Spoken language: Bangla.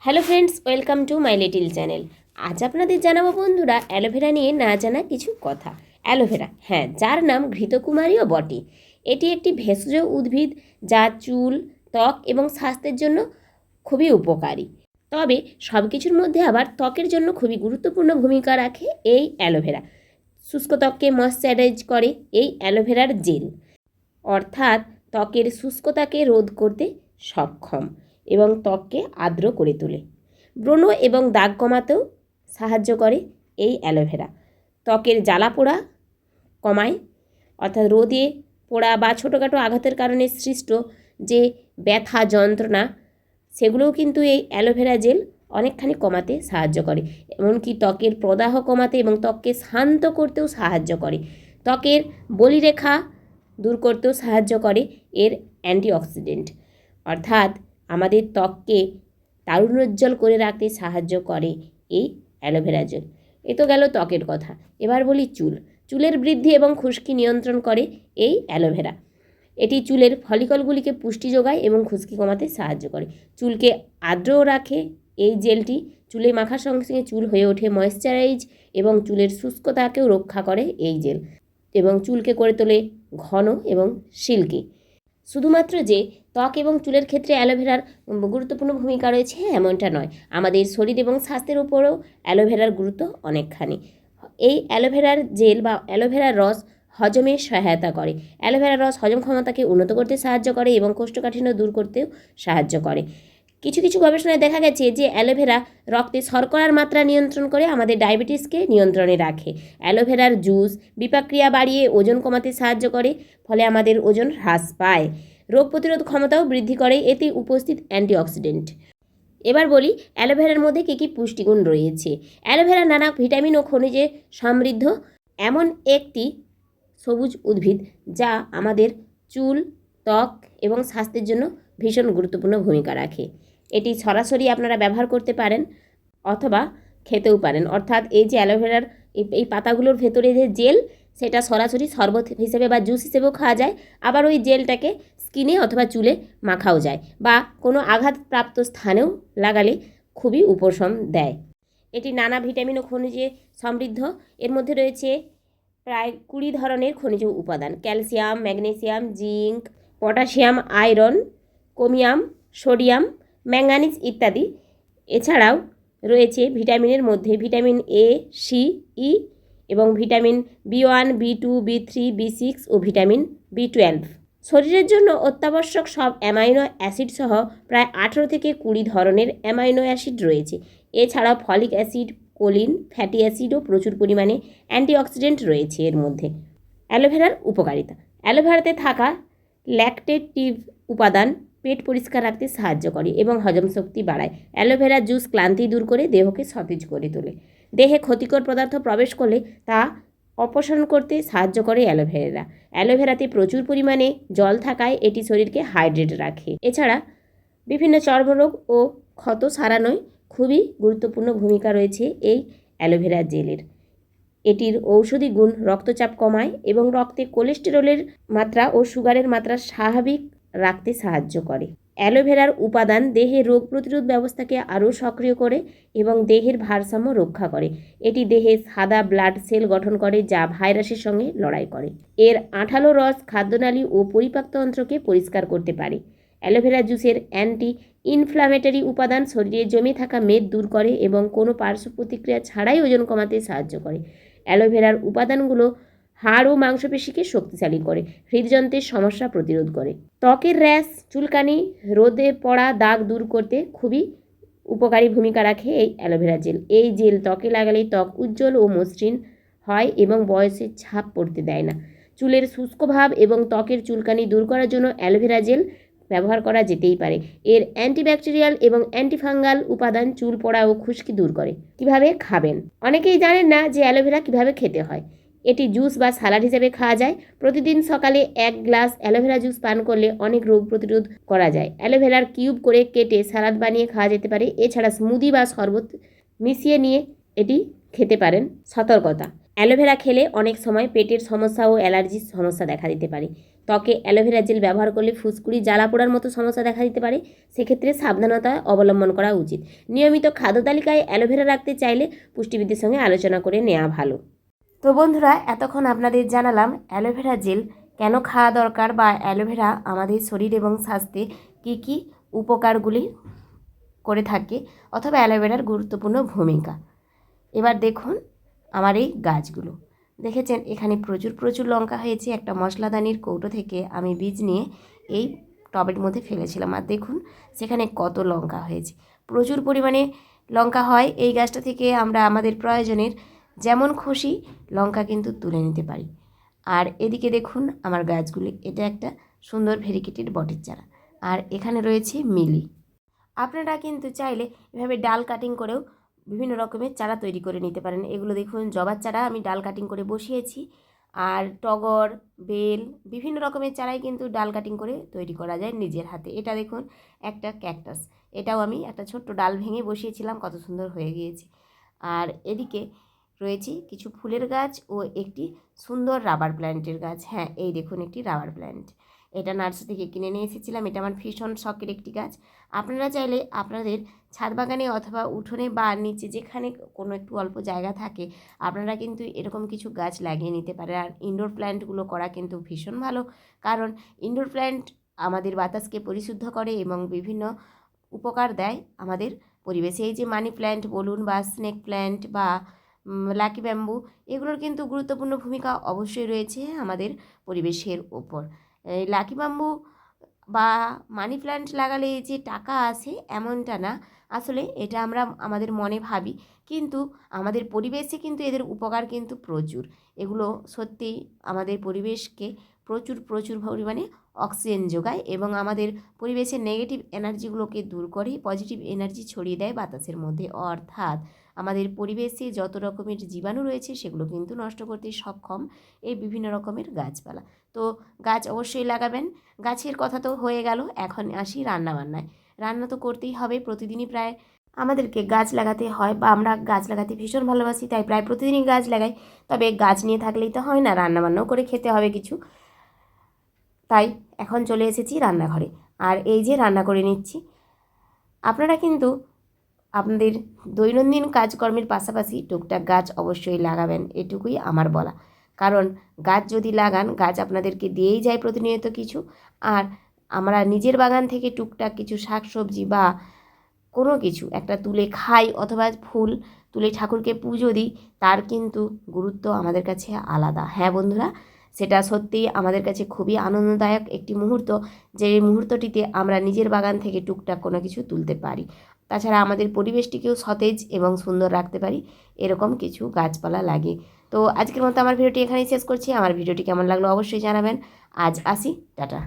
Hello friends, welcome to my little channel. আজ আপনাদের জানাবো বন্ধুরা অ্যালোভেরা নিয়ে না জানা কিছু কথা। অ্যালোভেরা, হ্যাঁ, যার নাম ঘৃতকুমারীও বটে। এটি একটি ভেষজ উদ্ভিদ যা চুল, ত্বক এবং স্বাস্থ্যের জন্য খুবই উপকারী। তবে সব কিছুর মধ্যে আবার ত্বকের জন্য খুবই গুরুত্বপূর্ণ ভূমিকা রাখে এই অ্যালোভেরা। শুষ্ক ত্বককে ময়শ্চারাইজ করে এই অ্যালোভেরার জেল, অর্থাৎ ত্বকের শুষ্কতাকে রোধ করতে সক্ষম এবং ত্বককে আর্দ্র করে তোলে। ব্রণ এবং দাগ কমাতেও সাহায্য করে এই অ্যালোভেরা। ত্বকের জ্বালা পোড়া কমায়, অর্থাৎ রোদে পোড়া বা ছোটোখাটো আঘাতের কারণে সৃষ্ট যে ব্যথা যন্ত্রণা, সেগুলোও কিন্তু এই অ্যালোভেরা জেল অনেকখানি কমাতে সাহায্য করে। এমনকি ত্বকের প্রদাহ কমাতে এবং ত্বককে শান্ত করতেও সাহায্য করে। ত্বকের বলিরেখা দূর করতেও সাহায্য করে এর অ্যান্টিঅক্সিডেন্ট, অর্থাৎ আমাদের ত্বককে তারুণ্যোজ্জ্বল করে রাখতে সাহায্য করে এই অ্যালোভেরা জেল। এ তো গেল ত্বকের কথা। এবার বলি চুলের বৃদ্ধি এবং খুশকি নিয়ন্ত্রণ করে এই অ্যালোভেরা। এটি চুলের ফলিকলগুলিকে পুষ্টি যোগায় এবং খুশকি কমাতে সাহায্য করে। চুলকে আর্দ্রও রাখে এই জেলটি। চুলে মাখার সঙ্গে সঙ্গে চুল হয়ে ওঠে ময়েশ্চারাইজ এবং চুলের শুষ্কতাকেও রক্ষা করে এই জেল, এবং চুলকে করে তোলে ঘন এবং সিল্কি। শুধুমাত্র যে ত্বক এবং চুলের ক্ষেত্রে অ্যালোভেরার গুরুত্বপূর্ণ ভূমিকা রয়েছে এমনটা নয়, আমাদের শরীর এবং স্বাস্থ্যের উপরেও অ্যালোভেরার গুরুত্ব অনেকখানি। এই অ্যালোভেরার জেল বা অ্যালোভেরার রস হজমে সহায়তা করে। অ্যালোভেরার রস হজম ক্ষমতাকে উন্নত করতে সাহায্য করে এবং কোষ্ঠকাঠিন্য দূর করতেও সাহায্য করে। কিছু কিছু গবেষণায় দেখা গেছে যে অ্যালোভেরা রক্তে শর্করার মাত্রা নিয়ন্ত্রণ করে, আমাদের ডায়াবেটিসকে নিয়ন্ত্রণে রাখে। অ্যালোভেরার জুস বিপাকক্রিয়া বাড়িয়ে ওজন কমাতে সাহায্য করে, ফলে আমাদের ওজন হ্রাস পায়। রোগ প্রতিরোধ ক্ষমতাও বৃদ্ধি করে এতে উপস্থিত অ্যান্টিঅক্সিডেন্ট। এবার বলি অ্যালোভেরার মধ্যে কী কী পুষ্টিগুণ রয়েছে। অ্যালোভেরা নানা ভিটামিন ও খনিজে সমৃদ্ধ এমন একটি সবুজ উদ্ভিদ যা আমাদের চুল, ত্বক এবং স্বাস্থ্যের জন্য ভীষণ গুরুত্বপূর্ণ ভূমিকা রাখে। এটি সরাসরি আপনারা ব্যবহার করতে পারেন অথবা খেতেও পারেন, অর্থাৎ এই যে অ্যালোভেরার এই পাতাগুলোর ভেতরে যে জেল, সেটা সরাসরি শরবত হিসেবে বা জুস হিসেবেও খাওয়া যায়। আবার ওই জেলটাকে স্কিনে অথবা চুলে মাখাও যায়, বা কোনো আঘাতপ্রাপ্ত স্থানেও লাগালে খুবই উপশম দেয়। এটি নানা ভিটামিন ও খনিজে সমৃদ্ধ। এর মধ্যে রয়েছে প্রায় 20 ধরনের খনিজ উপাদান: calcium, magnesium, zinc, potassium, iron, chromium, sodium, manganese ইত্যাদি। এছাড়াও রয়েছে ভিটামিনের মধ্যে ভিটামিন এ, সি, ই এবং ভিটামিন বি1, বি2, বি3, বি6 ও ভিটামিন বি12। শরীরের জন্য অত্যাবশ্যক সব অ্যামাইনো অ্যাসিড সহ প্রায় 18 থেকে 20 ধরনের অ্যামাইনো অ্যাসিড রয়েছে। এছাড়াও ফলিক অ্যাসিড, কোলিন, ফ্যাটি অ্যাসিডও প্রচুর পরিমাণে অ্যান্টিঅক্সিডেন্ট রয়েছে এর মধ্যে। অ্যালোভেরার উপকারিতা: অ্যালোভেরাতে থাকা ল্যাকটেটিভ উপাদান পেট পরিষ্কার রাখতে সাহায্য করে এবং হজম শক্তি বাড়ায়। অ্যালোভেরা জুস ক্লান্তি দূর করে দেহকে সতেজ করে তোলে। দেহে ক্ষতিকর পদার্থ প্রবেশ করলে তা অপসারণ করতে সাহায্য করে অ্যালোভেরা। অ্যালোভেরাতে প্রচুর পরিমাণে জল থাকায় এটি শরীরকে হাইড্রেট রাখে। এছাড়া বিভিন্ন চর্মরোগ ও ক্ষত সারানোয় খুবই গুরুত্বপূর্ণ ভূমিকা রয়েছে এই অ্যালোভেরা জেলের। এটির ঔষধি গুণ রক্তচাপ কমায় এবং রক্তে কোলেস্টেরলের মাত্রা ও সুগারের মাত্রা স্বাভাবিক রাখতে সাহায্য করে। অ্যালোভেরার উপাদান দেহের রোগ প্রতিরোধ ব্যবস্থাকে আরও সক্রিয় করে এবং দেহের ভারসাম্য রক্ষা করে। এটি দেহে সাদা ব্লাড সেল গঠন করে যা ভাইরাসের সঙ্গে লড়াই করে। এর আঠালো রস খাদ্যনালী ও পরিপাকতন্ত্রকে পরিষ্কার করতে পারে। অ্যালোভেরা জুসের অ্যান্টি ইনফ্ল্যামেটরি উপাদান শরীরে জমে থাকা মেদ দূর করে এবং কোনো পার্শ্ব প্রতিক্রিয়া ছাড়াই ওজন কমাতে সাহায্য করে। অ্যালোভেরার উপাদানগুলো হাড় ও মাংসপেশিকে শক্তিশালী করে, হৃদযন্ত্রের সমস্যা প্রতিরোধ করে। ত্বকের র্যাশ, চুলকানি, রোদে পড়া দাগ দূর করতে খুবই উপকারী ভূমিকা রাখে এই অ্যালোভেরা জেল। এই জেল ত্বকে লাগালে ত্বক উজ্জ্বল ও মসৃণ হয় এবং বয়সের ছাপ পড়তে দেয় না। চুলের শুষ্ক ভাব এবং ত্বকের চুলকানি দূর করার জন্য অ্যালোভেরা জেল ব্যবহার করা যেতেই পারে। এর অ্যান্টিব্যাকটেরিয়াল এবং অ্যান্টিফাঙ্গাল উপাদান চুল পড়া ও খুশকি দূর করে। কিভাবে খাবেন? অনেকেই জানেন না যে অ্যালোভেরা কিভাবে খেতে হয়। এটি জুস বা সালাড হিসেবে খাওয়া যায়। প্রতিদিন সকালে 1 গ্লাস অ্যালোভেরা জুস পান করলে অনেক রোগ প্রতিরোধ করা যায়। অ্যালোভেরার কিউব করে কেটে সালাদ বানিয়ে খাওয়া যেতে পারে। এছাড়া স্মুদি বা শরবত মিশিয়ে নিয়ে এটি খেতে পারেন। সতর্কতা: অ্যালোভেরা খেলে অনেক সময় পেটের সমস্যা ও অ্যালার্জির সমস্যা দেখা দিতে পারে। ত্বকে অ্যালোভেরা জেল ব্যবহার করলে ফুসকুড়ি, জ্বালা পোড়ার মতো সমস্যা দেখা দিতে পারে। সেক্ষেত্রে সাবধানতা অবলম্বন করা উচিত। নিয়মিত খাদ্য তালিকায় অ্যালোভেরা রাখতে চাইলে পুষ্টিবিদের সঙ্গে আলোচনা করে নেওয়া ভালো। তো বন্ধুরা, এতক্ষণ আপনাদের জানালাম অ্যালোভেরা জেল কেন খাওয়া দরকার বা অ্যালোভেরা আমাদের শরীর এবং স্বাস্থ্যে কী কী উপকারগুলি করে থাকে অথবা অ্যালোভেরার গুরুত্বপূর্ণ ভূমিকা। এবার দেখুন আমার এই গাছগুলো, দেখেছেন এখানে প্রচুর প্রচুর লঙ্কা হয়েছে। একটা মশলাদানির কৌটো থেকে আমি বীজ নিয়ে এই টবের মধ্যে ফেলেছিলাম, আর দেখুন সেখানে কত লঙ্কা হয়েছে। প্রচুর পরিমাণে লঙ্কা হয় এই গাছটা থেকে। আমরা আমাদের প্রয়োজনের যেমন খুশি লঙ্কা কিন্তু তুলে নিতে পারি। আর এদিকে দেখুন আমার গাছগুলি, এটা একটা সুন্দর ভেরিকেটেড বটের চারা, আর এখানে রয়েছে মিলি। আপনারা কিন্তু চাইলে এভাবে ডাল কাটিং করেও বিভিন্ন রকমের চারা তৈরি করে নিতে পারেন। এগুলো দেখুন জবার চারা আমি ডাল কাটিং করে বসিয়েছি, আর টগর, বেল, বিভিন্ন রকমের চারাই কিন্তু ডাল কাটিং করে তৈরি করা যায় নিজের হাতে। এটা দেখুন একটা ক্যাকটাস, এটাও আমি একটা ছোট্ট ডাল ভেঙে বসিয়েছিলাম, কত সুন্দর হয়ে গিয়েছে। আর এদিকে রয়েছে কিছু ফুলের গাছ ও একটি সুন্দর রাবার প্ল্যান্টের গাছ। হ্যাঁ, এই দেখুন একটি রাবার প্ল্যান্ট, এটা নার্সারি থেকে কিনে নিয়ে এসেছিলাম। এটা আমার ভীষণ শখের একটি গাছ। আপনারা চাইলে আপনাদের ছাদ বাগানে অথবা উঠোনে বা নিচে যেখানে কোনো একটু অল্প জায়গা থাকে আপনারা কিন্তু এরকম কিছু গাছ লাগিয়ে নিতে পারেন। আর ইনডোর প্ল্যান্টগুলো করা কিন্তু ভীষণ ভালো, কারণ ইনডোর প্ল্যান্ট আমাদের বাতাসকে পরিশুদ্ধ করে এবং বিভিন্ন উপকার দেয় আমাদের পরিবেশে। এই যে মানি প্ল্যান্ট বলুন বা স্নেক প্ল্যান্ট বা লাকি ব্যাম্বু, এগুলোর কিন্তু গুরুত্বপূর্ণ ভূমিকা অবশ্যই রয়েছে আমাদের পরিবেশের ওপর। এই লাকি ব্যাম্বু বা মানি প্ল্যান্ট লাগালে যে টাকা আসে এমনটা না, আসলে এটা আমরা আমাদের মনে ভাবি, কিন্তু আমাদের পরিবেশে কিন্তু এদের উপকার কিন্তু প্রচুর। এগুলো সত্যিই আমাদের পরিবেশকে প্রচুর প্রচুর পরিমাণে অক্সিজেন যোগায় এবং আমাদের পরিবেশের নেগেটিভ এনার্জিগুলোকে দূর করে পজিটিভ এনার্জি ছড়িয়ে দেয় বাতাসের মধ্যে। অর্থাৎ আমাদের পরিবেশে যত রকমের জীবাণু রয়েছে সেগুলো কিন্তু নষ্ট করতে সক্ষম এই বিভিন্ন রকমের গাছপালা। তো গাছ অবশ্যই লাগাবেন। গাছের কথা তো হয়ে গেল, এখন আসি রান্নাবান্নায়। রান্না তো করতেই হবে, প্রতিদিনই প্রায় আমাদেরকে গাছ লাগাতে হয় বা আমরা গাছ লাগাতে ভীষণ ভালোবাসি, তাই প্রায় প্রতিদিনই গাছ লাগাই। তবে গাছ নিয়ে থাকলেই তো হয় না, রান্নাবান্নাও করে খেতে হবে কিছু। তাই এখন চলে এসেছি রান্নাঘরে, আর এই যে রান্না করে নিচ্ছি। আপনারা কিন্তু আপনাদের দৈনন্দিন কাজকর্মের পাশাপাশি টুকটাক গাছ অবশ্যই লাগাবেন, এটুকুই আমার বলা। কারণ গাছ যদি লাগান, গাছ আপনাদেরকে দিয়েই যায় প্রতিনিয়ত কিছু। আর আমরা নিজের বাগান থেকে টুকটাক কিছু শাকসবজি বা কোনো কিছু একটা তুলে খাই অথবা ফুল তুলে ঠাকুরকে পুজো দিই, তার কিন্তু গুরুত্ব আমাদের কাছে আলাদা। হ্যাঁ বন্ধুরা, সেটা সত্যিই আমাদের কাছে খুবই আনন্দদায়ক একটি মুহূর্ত, যে মুহূর্তটিতে আমরা নিজের বাগান থেকে টুকটাক কোনো কিছু তুলতে পারি। তাছাড়া আমাদের পরিবেশটিকেও সতেজ এবং সুন্দর রাখতে পারি এরকম কিছু গাছপালা লাগিয়ে। তো আজকের মতো আমার ভিডিওটি এখানেই শেষ করছি। আমার ভিডিওটি কেমন লাগলো অবশ্যই জানাবেন। আজ আসি, টাটা।